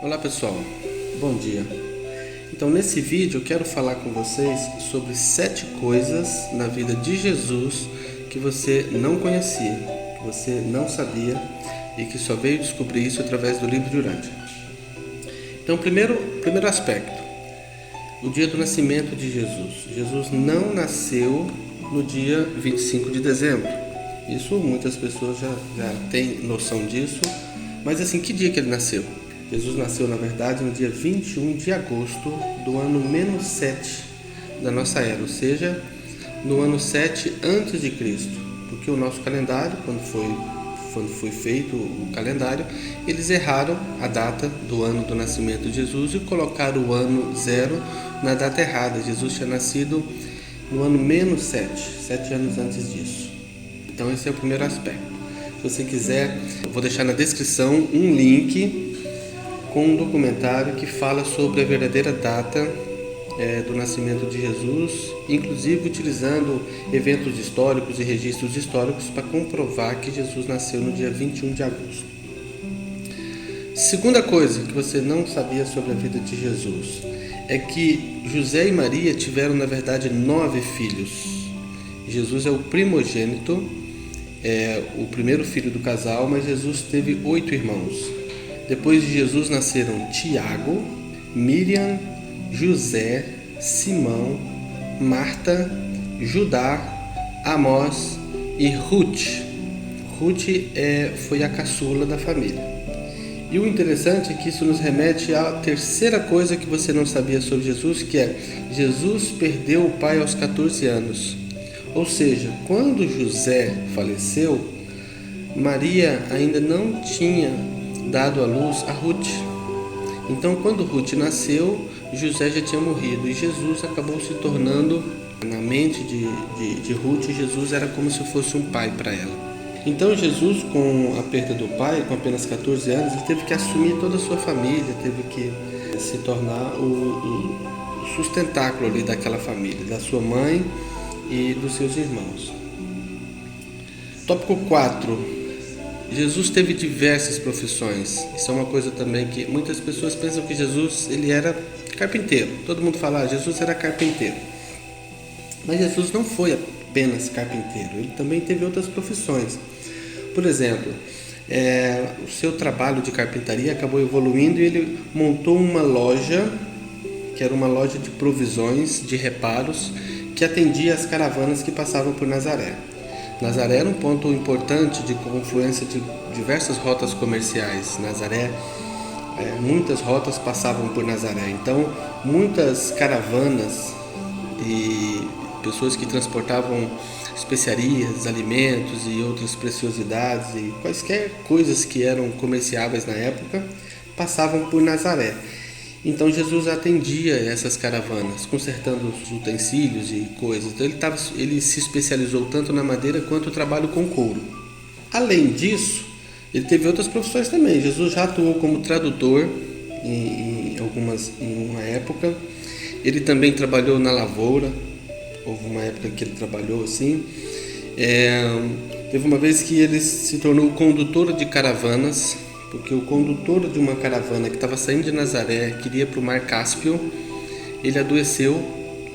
Olá pessoal, bom dia. Então nesse vídeo eu quero falar com vocês sobre 7 coisas na vida de Jesus que você não conhecia, que você não sabia e que só veio descobrir isso através do livro de Urântia. Então primeiro aspecto, o dia do nascimento de Jesus. Jesus não nasceu no dia 25 de dezembro. Isso muitas pessoas já têm noção disso, mas assim, que dia que ele nasceu? Jesus nasceu, na verdade, no dia 21 de agosto do ano -7 da nossa era, ou seja, no ano 7 antes de Cristo, porque o nosso calendário, quando foi feito o calendário, eles erraram a data do ano do nascimento de Jesus e colocaram o ano 0 na data errada. Jesus tinha nascido no ano -7 anos antes disso. Então esse é o primeiro aspecto. Se você quiser, eu vou deixar na descrição um link com um documentário que fala sobre a verdadeira data do nascimento de Jesus, inclusive utilizando eventos históricos e registros históricos para comprovar que Jesus nasceu no dia 21 de agosto. Segunda coisa que você não sabia sobre a vida de Jesus é que José e Maria tiveram, na verdade, 9 filhos. Jesus é o primogênito, o primeiro filho do casal, mas Jesus teve 8 irmãos. Depois de Jesus nasceram Tiago, Miriam, José, Simão, Marta, Judá, Amós e Ruth. Ruth foi a caçula da família. E o interessante é que isso nos remete à terceira coisa que você não sabia sobre Jesus, que é Jesus perdeu o pai aos 14 anos. Ou seja, quando José faleceu, Maria ainda não tinha dado à luz a Ruth. Então, quando Ruth nasceu, José já tinha morrido e Jesus acabou se tornando, na mente de Ruth, Jesus era como se fosse um pai para ela. Então Jesus, com a perda do pai, com apenas 14 anos, ele teve que assumir toda a sua família, teve que se tornar o sustentáculo ali daquela família, da sua mãe e dos seus irmãos. Tópico 4. Jesus teve diversas profissões. Isso é uma coisa também que muitas pessoas pensam que Jesus ele era carpinteiro. Todo mundo fala, Jesus era carpinteiro. Mas Jesus não foi apenas carpinteiro, ele também teve outras profissões. Por exemplo, o seu trabalho de carpintaria acabou evoluindo e ele montou uma loja, que era uma loja de provisões, de reparos, que atendia as caravanas que passavam por Nazaré. Nazaré era um ponto importante de confluência de diversas rotas comerciais. Nazaré, muitas rotas passavam por Nazaré. Então, muitas caravanas e pessoas que transportavam especiarias, alimentos e outras preciosidades e quaisquer coisas que eram comerciáveis na época passavam por Nazaré. Então Jesus atendia essas caravanas, consertando os utensílios e coisas. Então ele se especializou tanto na madeira quanto no trabalho com couro. Além disso, ele teve outras profissões também. Jesus já atuou como tradutor em uma época. Ele também trabalhou na lavoura. Houve uma época que ele trabalhou assim. Teve uma vez que ele se tornou condutor de caravanas, porque o condutor de uma caravana que estava saindo de Nazaré queria para o Mar Cáspio. Ele adoeceu,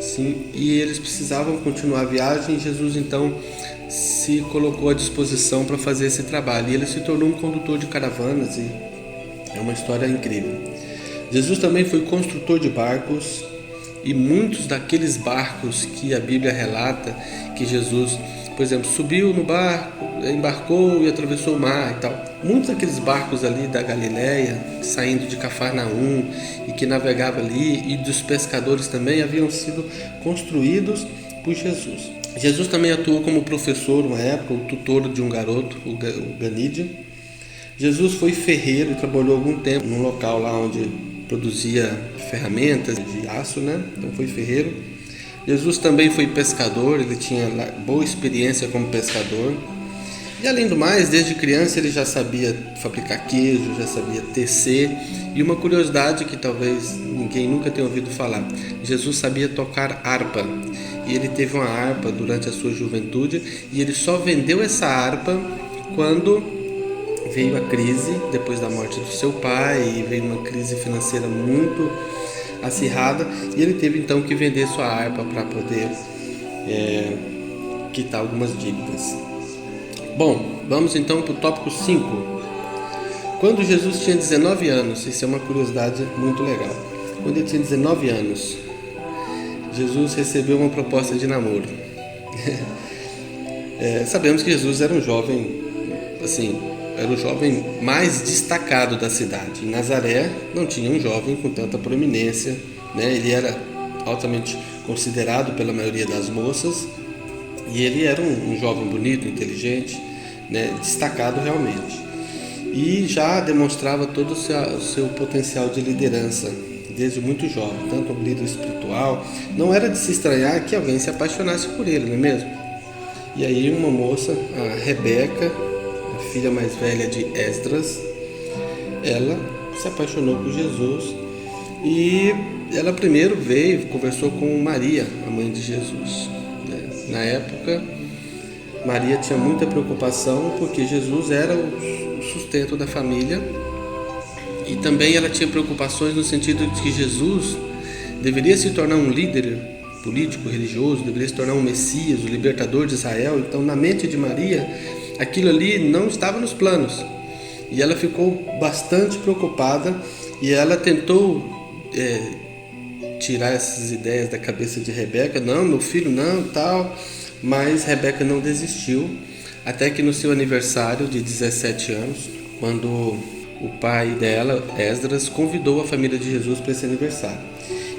sim, e eles precisavam continuar a viagem. Jesus então se colocou à disposição para fazer esse trabalho e ele se tornou um condutor de caravanas e é uma história incrível. Jesus também foi construtor de barcos e muitos daqueles barcos que a Bíblia relata que Jesus, por exemplo, subiu no barco, embarcou e atravessou o mar e tal. Muitos daqueles barcos ali da Galileia, saindo de Cafarnaum e que navegava ali, e dos pescadores também, haviam sido construídos por Jesus. Jesus também atuou como professor uma época, o tutor de um garoto, o Ganídio. Jesus foi ferreiro e trabalhou algum tempo num local lá onde produzia ferramentas de aço, né? Então foi ferreiro. Jesus também foi pescador, ele tinha boa experiência como pescador. E além do mais, desde criança ele já sabia fabricar queijo, já sabia tecer. E uma curiosidade que talvez ninguém nunca tenha ouvido falar, Jesus sabia tocar harpa. E ele teve uma harpa durante a sua juventude e ele só vendeu essa harpa quando veio a crise depois da morte do seu pai, e veio uma crise financeira muito acirrada, e ele teve então que vender sua harpa para poder quitar algumas dívidas. Bom, vamos então para o tópico 5. Quando Jesus tinha 19 anos, isso é uma curiosidade muito legal. Quando ele tinha 19 anos, Jesus recebeu uma proposta de namoro. Sabemos que Jesus era um jovem, assim, era o jovem mais destacado da cidade. Em Nazaré não tinha um jovem com tanta proeminência, né? Ele era altamente considerado pela maioria das moças, e ele era um jovem bonito, inteligente, né? Destacado realmente. E já demonstrava todo o seu potencial de liderança desde muito jovem, tanto um líder espiritual. Não era de se estranhar que alguém se apaixonasse por ele, não é mesmo? E aí uma moça, a Rebeca, a filha mais velha de Esdras, ela se apaixonou por Jesus, e ela primeiro veio, conversou com Maria, a mãe de Jesus. Na época, Maria tinha muita preocupação porque Jesus era o sustento da família, e também ela tinha preocupações no sentido de que Jesus deveria se tornar um líder político, religioso, deveria se tornar um Messias, o libertador de Israel. Então, na mente de Maria, aquilo ali não estava nos planos, e ela ficou bastante preocupada, e ela tentou tirar essas ideias da cabeça de Rebeca. Não, meu filho não, tal. Mas Rebeca não desistiu, até que no seu aniversário de 17 anos, quando o pai dela, Esdras, convidou a família de Jesus para esse aniversário.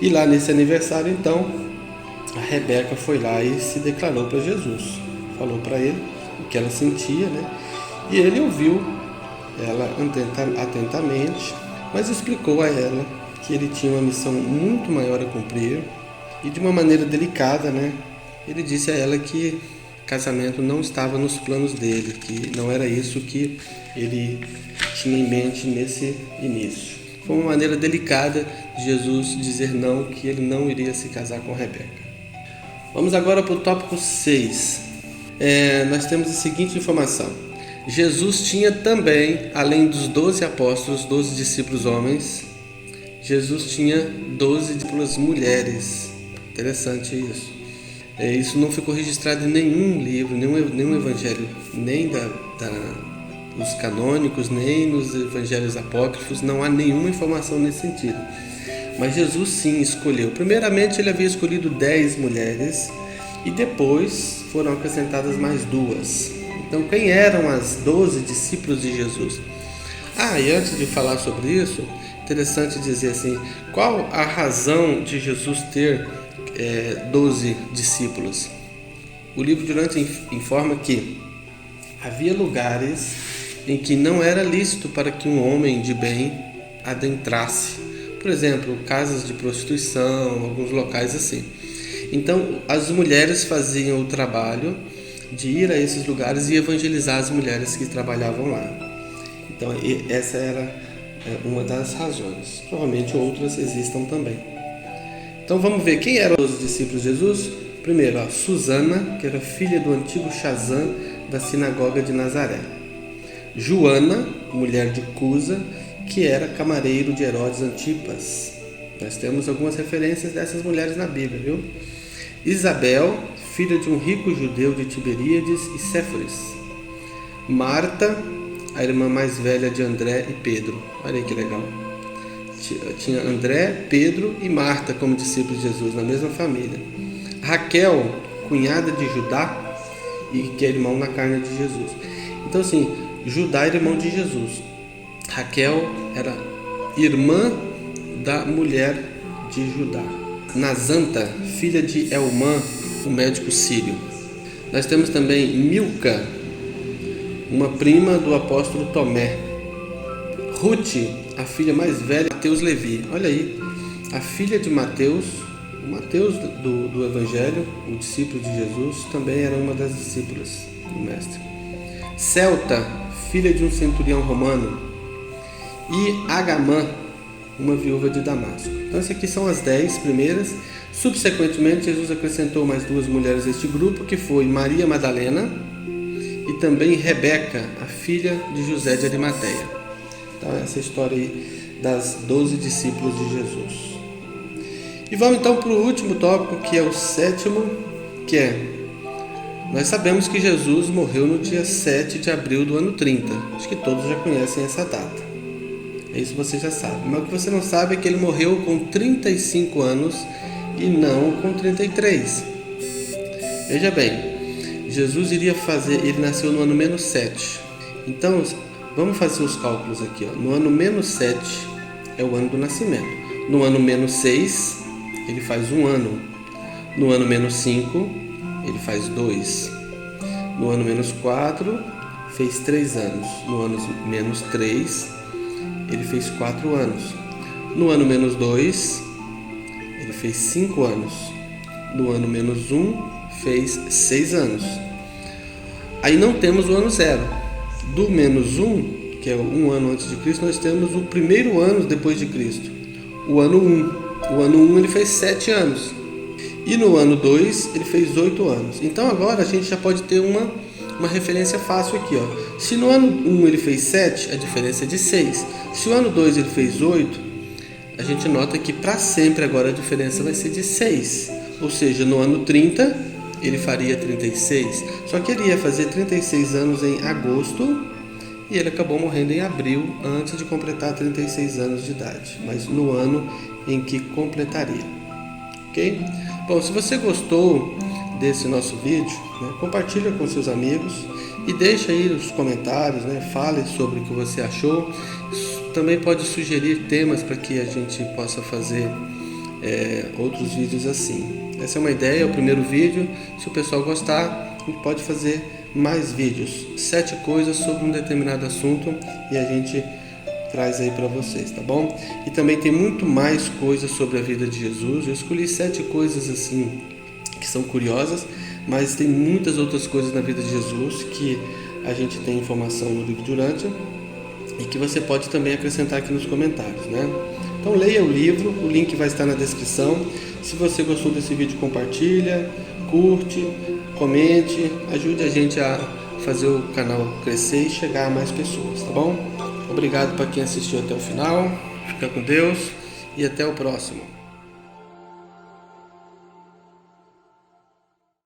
E lá nesse aniversário, então, a Rebeca foi lá e se declarou para Jesus. Falou para ele o que ela sentia, né? E ele ouviu ela atentamente, mas explicou a ela que ele tinha uma missão muito maior a cumprir, e de uma maneira delicada, né? Ele disse a ela que casamento não estava nos planos dele, que não era isso que ele tinha em mente nesse início. Foi uma maneira delicada de Jesus dizer não, que ele não iria se casar com Rebeca. Vamos agora para o tópico 6. Nós temos a seguinte informação. Jesus tinha também, além dos 12 apóstolos, 12 discípulos homens, Jesus tinha 12 discípulas mulheres. Interessante isso. Isso não ficou registrado em nenhum livro, nenhum evangelho, nem dos canônicos, nem nos evangelhos apócrifos. Não há nenhuma informação nesse sentido. Mas Jesus sim escolheu. Primeiramente ele havia escolhido 10 mulheres, e depois foram acrescentadas mais 2. Então, quem eram as 12 discípulos de Jesus? E antes de falar sobre isso, interessante dizer assim, qual a razão de Jesus ter 12 discípulos? O livro de Durante informa que havia lugares em que não era lícito para que um homem de bem adentrasse. Por exemplo, casas de prostituição, alguns locais assim. Então, as mulheres faziam o trabalho de ir a esses lugares e evangelizar as mulheres que trabalhavam lá. Então, essa era uma das razões. Provavelmente outras existam também. Então vamos ver quem eram os discípulos de Jesus. Primeiro, Susana, que era filha do antigo Chazã da sinagoga de Nazaré. Joana, mulher de Cusa, que era camareiro de Herodes Antipas. Nós temos algumas referências dessas mulheres na Bíblia, viu? Isabel, filha de um rico judeu de Tiberíades e Séforis. Marta, a irmã mais velha de André e Pedro. Olha aí que legal. Tinha André, Pedro e Marta como discípulos de Jesus, na mesma família. Raquel, cunhada de Judá, e que é irmão na carne de Jesus. Então assim, Judá era irmão de Jesus. Raquel era irmã da mulher de Judá. Nazanta, filha de Elmã, o médico sírio. Nós temos também Milca, uma prima do apóstolo Tomé. Ruth, a filha mais velha de Mateus Levi. Olha aí, a filha de Mateus, o Mateus do Evangelho, o discípulo de Jesus, também era uma das discípulas do Mestre. Celta, filha de um centurião romano. E Agamã, uma viúva de Damasco. Então, essas aqui são as 10 primeiras. Subsequentemente, Jesus acrescentou mais 2 mulheres a este grupo, que foi Maria Madalena e também Rebeca, a filha de José de Arimateia. Então essa história aí das 12 discípulos de Jesus. E vamos então para o último tópico, que é o sétimo, que é: nós sabemos que Jesus morreu no dia 7 de abril do ano 30. Acho que todos já conhecem essa data. Isso você já sabe. Mas o que você não sabe é que ele morreu com 35 anos e não com 33. Veja bem, Jesus ele nasceu no ano menos 7. Então, vamos fazer os cálculos aqui. No ano menos 7 é o ano do nascimento. No ano menos 6, ele faz 1 ano. No ano menos 5, ele faz 2. No ano menos 4, fez 3 anos. No ano menos 3, ele fez 4 anos. No ano menos 2, ele fez 5 anos. No ano menos 1, fez 6 anos. Aí não temos o ano 0. Do menos 1, que é 1 ano antes de Cristo, nós temos o primeiro ano depois de Cristo, o ano 1. O ano 1 ele fez 7 anos. E no ano 2 ele fez 8 anos. Então agora a gente já pode ter uma referência fácil aqui. Se no ano 1 ele fez 7, a diferença é de 6. Se o ano 2 ele fez 8, a gente nota que para sempre agora a diferença vai ser de 6. Ou seja, no ano 30 ele faria 36. Só que ele ia fazer 36 anos em agosto e ele acabou morrendo em abril, antes de completar 36 anos de idade, mas no ano em que completaria. Ok? Bom, se você gostou desse nosso vídeo, compartilha com seus amigos e deixa aí os comentários, fale sobre o que você achou. Também pode sugerir temas para que a gente possa fazer outros vídeos assim. Essa é uma ideia, é o primeiro vídeo. Se o pessoal gostar, a gente pode fazer mais vídeos. 7 coisas sobre um determinado assunto e a gente traz aí para vocês, tá bom? E também tem muito mais coisas sobre a vida de Jesus. Eu escolhi 7 coisas assim que são curiosas, mas tem muitas outras coisas na vida de Jesus que a gente tem informação no livro de Urântia e que você pode também acrescentar aqui nos comentários, Então leia o livro, o link vai estar na descrição. Se você gostou desse vídeo, compartilha, curte, comente, ajude a gente a fazer o canal crescer e chegar a mais pessoas, tá bom? Obrigado para quem assistiu até o final, fica com Deus e até o próximo.